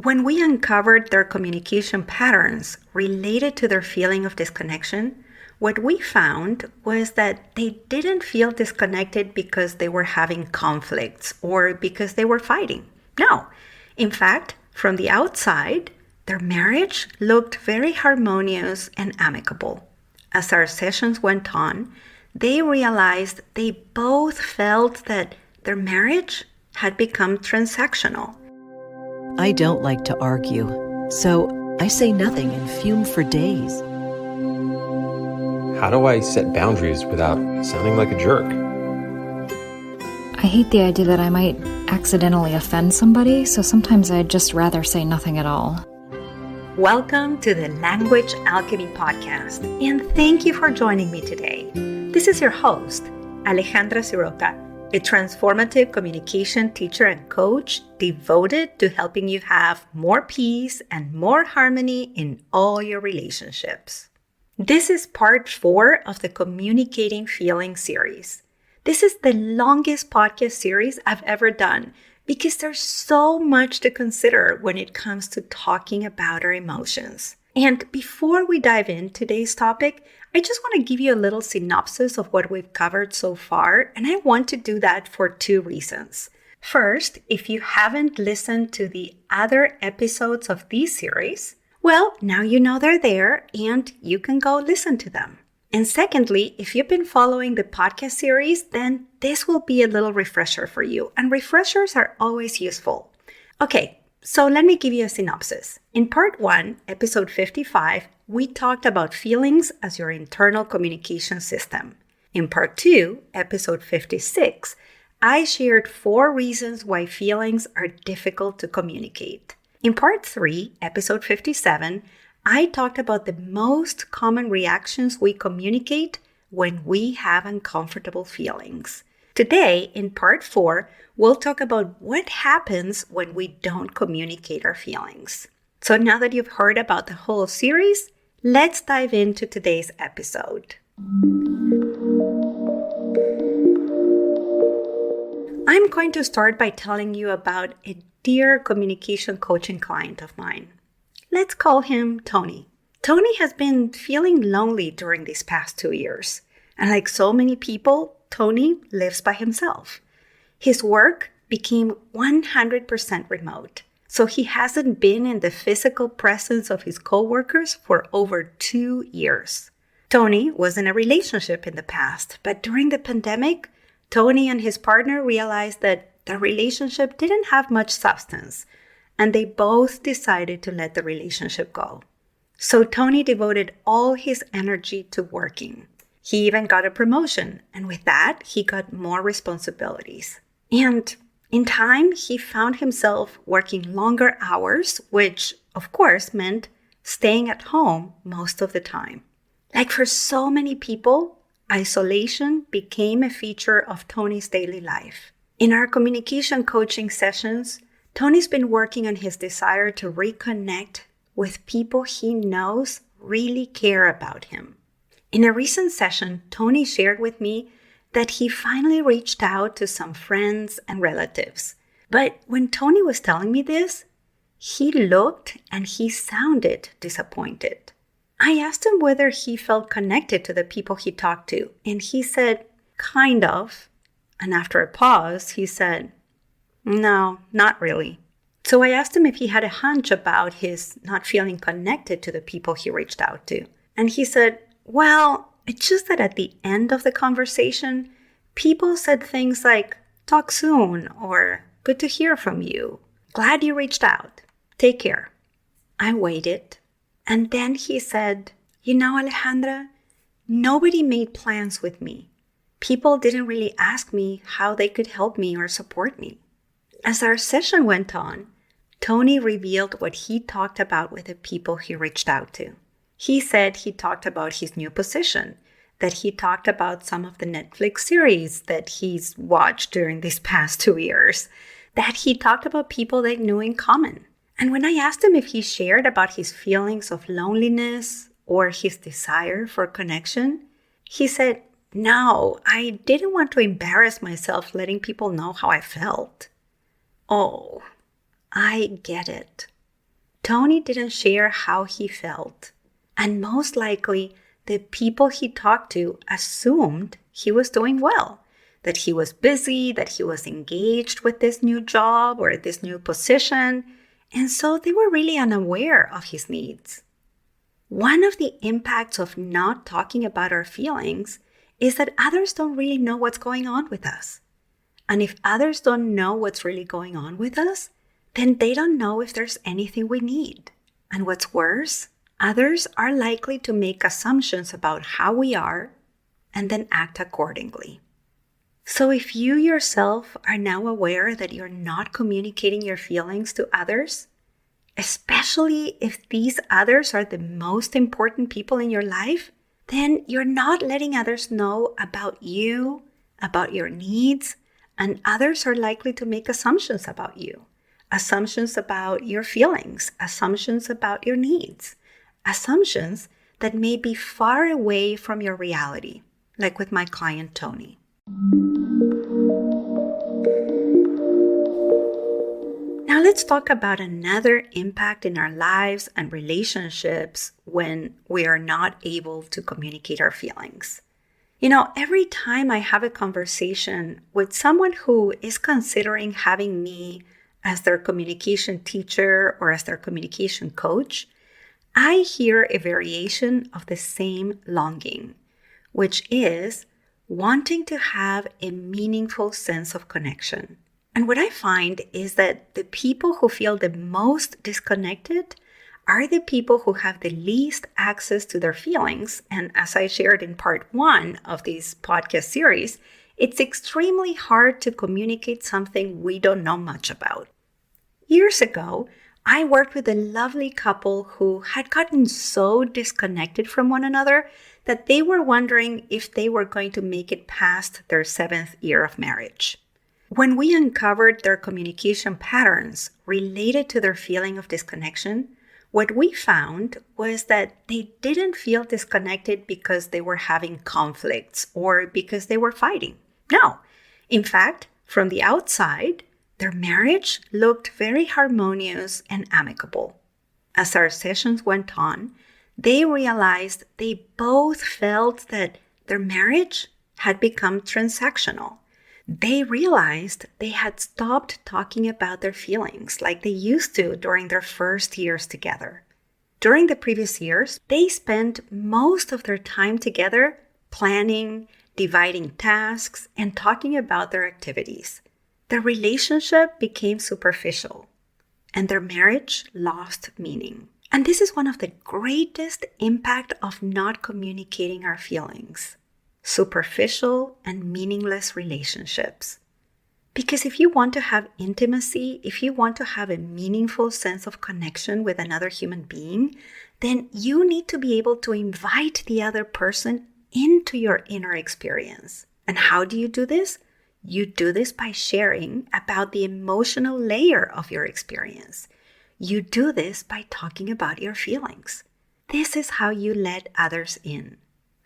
When we uncovered their communication patterns related to their feeling of disconnection, what we found was that they didn't feel disconnected because they were having conflicts or because they were fighting. No. In fact, from the outside, their marriage looked very harmonious and amicable. As our sessions went on, they realized they both felt that their marriage had become transactional. I don't like to argue, so I say nothing and fume for days. How do I set boundaries without sounding like a jerk? I hate the idea that I might accidentally offend somebody, so sometimes I'd just rather say nothing at all. Welcome to the Language Alchemy Podcast, and thank you for joining me today. This is your host, Alejandra, a transformative communication teacher and coach devoted to helping you have more peace and more harmony in all your relationships. This is part 4 of the Communicating Feelings series. This is the longest podcast series I've ever done because there's so much to consider when it comes to talking about our emotions. And before we dive in today's topic, I just want to give you a little synopsis of what we've covered so far, and I want to do that for 2 reasons. First, if you haven't listened to the other episodes of this series, well, now you know they're there and you can go listen to them. And secondly, if you've been following the podcast series, then this will be a little refresher for you, and refreshers are always useful. Okay, so let me give you a synopsis. In part 1, episode 55, we talked about feelings as your internal communication system. In part 2, episode 56, I shared 4 reasons why feelings are difficult to communicate. In part 3, episode 57, I talked about the most common reactions we communicate when we have uncomfortable feelings. Today, in part 4, we'll talk about what happens when we don't communicate our feelings. So now that you've heard about the whole series, let's dive into today's episode. I'm going to start by telling you about a dear communication coaching client of mine. Let's call him Tony. Tony has been feeling lonely during these past 2 years. And like so many people, Tony lives by himself. His work became 100% remote, so he hasn't been in the physical presence of his coworkers for over 2 years. Tony was in a relationship in the past, but during the pandemic, Tony and his partner realized that the relationship didn't have much substance, and they both decided to let the relationship go. So Tony devoted all his energy to working. He even got a promotion, and with that, he got more responsibilities. And in time, he found himself working longer hours, which, of course, meant staying at home most of the time. Like for so many people, isolation became a feature of Tony's daily life. In our communication coaching sessions, Tony's been working on his desire to reconnect with people he knows really care about him. In a recent session, Tony shared with me that he finally reached out to some friends and relatives. But when Tony was telling me this, he looked and he sounded disappointed. I asked him whether he felt connected to the people he talked to, and he said, kind of. And after a pause, he said, no, not really. So I asked him if he had a hunch about his not feeling connected to the people he reached out to. And he said, well, it's just that at the end of the conversation, people said things like, talk soon, or good to hear from you. Glad you reached out. Take care. I waited. And then he said, you know, Alejandra, nobody made plans with me. People didn't really ask me how they could help me or support me. As our session went on, Tony revealed what he talked about with the people he reached out to. He said he talked about his new position, that he talked about some of the Netflix series that he's watched during these past 2 years, that he talked about people they knew in common. And when I asked him if he shared about his feelings of loneliness or his desire for connection, he said, no, I didn't want to embarrass myself letting people know how I felt. Oh, I get it. Tony didn't share how he felt. And most likely, the people he talked to assumed he was doing well, that he was busy, that he was engaged with this new job or this new position. And so they were really unaware of his needs. One of the impacts of not talking about our feelings is that others don't really know what's going on with us. And if others don't know what's really going on with us, then they don't know if there's anything we need. And what's worse, others are likely to make assumptions about how we are and then act accordingly. So if you yourself are now aware that you're not communicating your feelings to others, especially if these others are the most important people in your life, then you're not letting others know about you, about your needs, and others are likely to make assumptions about you, assumptions about your feelings, assumptions about your needs, assumptions that may be far away from your reality, like with my client, Tony. Now let's talk about another impact in our lives and relationships when we are not able to communicate our feelings. Every time I have a conversation with someone who is considering having me as their communication teacher or as their communication coach, I hear a variation of the same longing, which is wanting to have a meaningful sense of connection. And what I find is that the people who feel the most disconnected are the people who have the least access to their feelings. And as I shared in part 1 of this podcast series, it's extremely hard to communicate something we don't know much about. Years ago, I worked with a lovely couple who had gotten so disconnected from one another that they were wondering if they were going to make it past their 7th year of marriage. When we uncovered their communication patterns related to their feeling of disconnection, what we found was that they didn't feel disconnected because they were having conflicts or because they were fighting. No. In fact, from the outside, their marriage looked very harmonious and amicable. As our sessions went on, they realized they both felt that their marriage had become transactional. They realized they had stopped talking about their feelings like they used to during their first years together. During the previous years, they spent most of their time together planning, dividing tasks, and talking about their activities. Their relationship became superficial, and their marriage lost meaning. And this is one of the greatest impact of not communicating our feelings. Superficial and meaningless relationships. Because if you want to have intimacy, if you want to have a meaningful sense of connection with another human being, then you need to be able to invite the other person into your inner experience. And how do you do this? You do this by sharing about the emotional layer of your experience. You do this by talking about your feelings. This is how you let others in.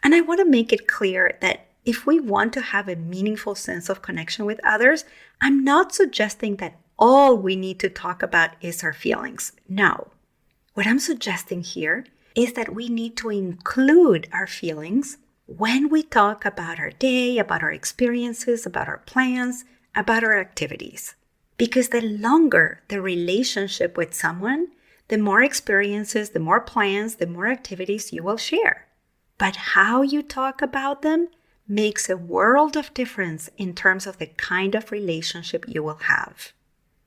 And I want to make it clear that if we want to have a meaningful sense of connection with others, I'm not suggesting that all we need to talk about is our feelings. No. What I'm suggesting here is that we need to include our feelings when we talk about our day, about our experiences, about our plans, about our activities. Because the longer the relationship with someone, the more experiences, the more plans, the more activities you will share. But how you talk about them makes a world of difference in terms of the kind of relationship you will have.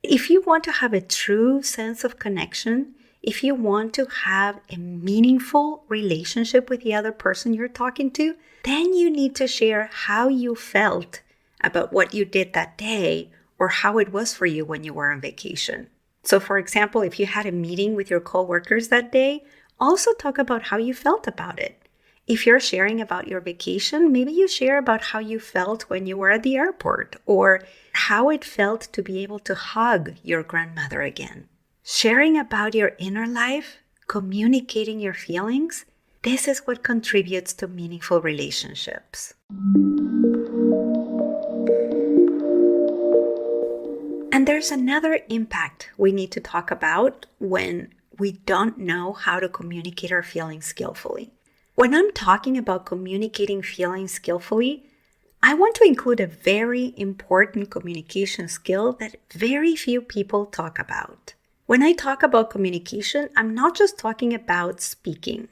If you want to have a true sense of connection, if you want to have a meaningful relationship with the other person you're talking to, then you need to share how you felt about what you did that day or how it was for you when you were on vacation. So for example, if you had a meeting with your coworkers that day, also talk about how you felt about it. If you're sharing about your vacation, maybe you share about how you felt when you were at the airport or how it felt to be able to hug your grandmother again. Sharing about your inner life, communicating your feelings, this is what contributes to meaningful relationships. And there's another impact we need to talk about when we don't know how to communicate our feelings skillfully. When I'm talking about communicating feelings skillfully, I want to include a very important communication skill that very few people talk about. When I talk about communication, I'm not just talking about speaking.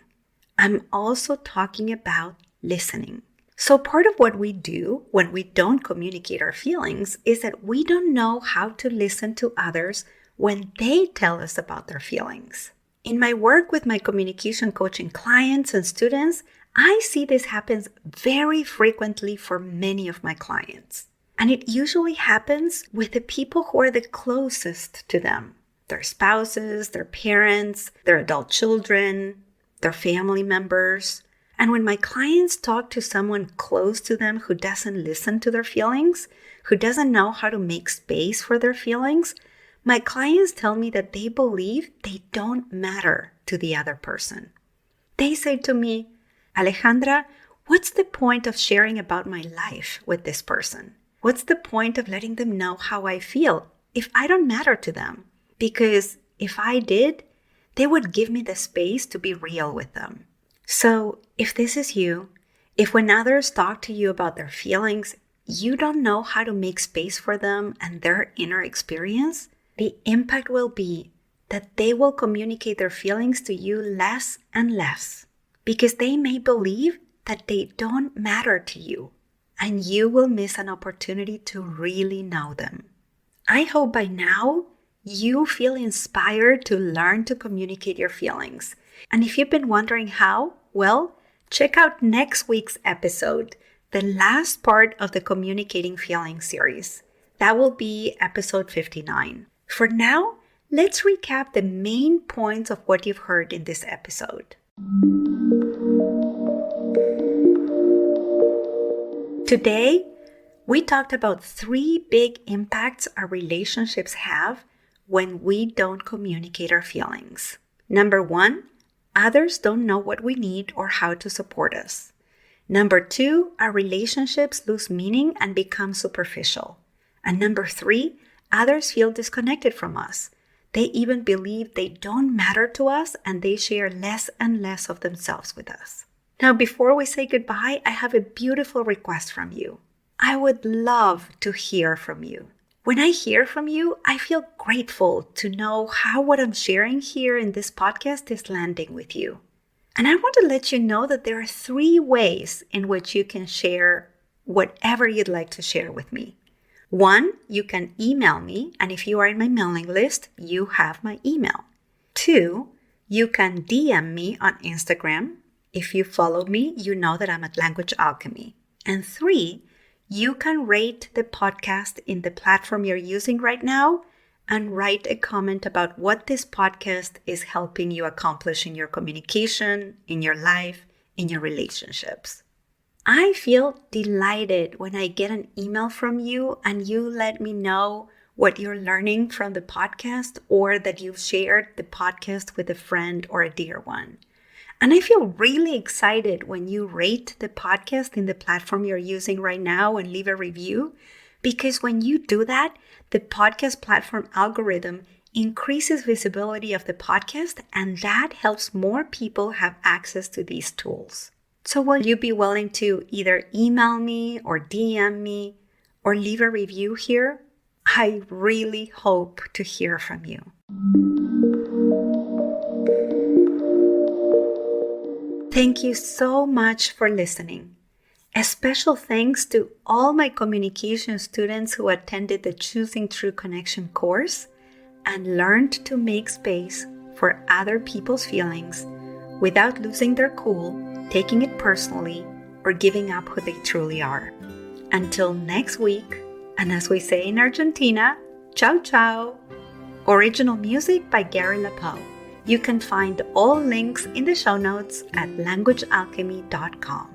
I'm also talking about listening. So part of what we do when we don't communicate our feelings is that we don't know how to listen to others when they tell us about their feelings. In my work with my communication coaching clients and students, I see this happens very frequently for many of my clients. And it usually happens with the people who are the closest to them. Their spouses, their parents, their adult children, their family members. And when my clients talk to someone close to them who doesn't listen to their feelings, who doesn't know how to make space for their feelings, my clients tell me that they believe they don't matter to the other person. They say to me, Alejandra, what's the point of sharing about my life with this person? What's the point of letting them know how I feel if I don't matter to them? Because if I did, they would give me the space to be real with them. So if this is you, if when others talk to you about their feelings, you don't know how to make space for them and their inner experience, the impact will be that they will communicate their feelings to you less and less because they may believe that they don't matter to you and you will miss an opportunity to really know them. I hope by now you feel inspired to learn to communicate your feelings. And if you've been wondering how, well, check out next week's episode, the last part of the Communicating Feelings series. That will be episode 59. For now, let's recap the main points of what you've heard in this episode. Today, we talked about 3 big impacts our relationships have when we don't communicate our feelings. Number 1, others don't know what we need or how to support us. Number 2, our relationships lose meaning and become superficial. And number 3, others feel disconnected from us. They even believe they don't matter to us and they share less and less of themselves with us. Now, before we say goodbye, I have a beautiful request from you. I would love to hear from you. When I hear from you, I feel grateful to know how what I'm sharing here in this podcast is landing with you. And I want to let you know that there are 3 ways in which you can share whatever you'd like to share with me. 1, you can email me, and if you are in my mailing list, you have my email. 2, you can DM me on Instagram. If you follow me, you know that I'm at Language Alchemy. And 3, you can rate the podcast in the platform you're using right now and write a comment about what this podcast is helping you accomplish in your communication, in your life, in your relationships. I feel delighted when I get an email from you and you let me know what you're learning from the podcast or that you've shared the podcast with a friend or a dear one. And I feel really excited when you rate the podcast in the platform you're using right now and leave a review, because when you do that, the podcast platform algorithm increases visibility of the podcast, and that helps more people have access to these tools. So will you be willing to either email me or DM me or leave a review here? I really hope to hear from you. Thank you so much for listening. A special thanks to all my communication students who attended the Choosing True Connection course and learned to make space for other people's feelings without losing their cool, taking it personally, or giving up who they truly are. Until next week, and as we say in Argentina, ciao ciao. Original music by Gary LaPoe. You can find all links in the show notes at languagealchemy.com.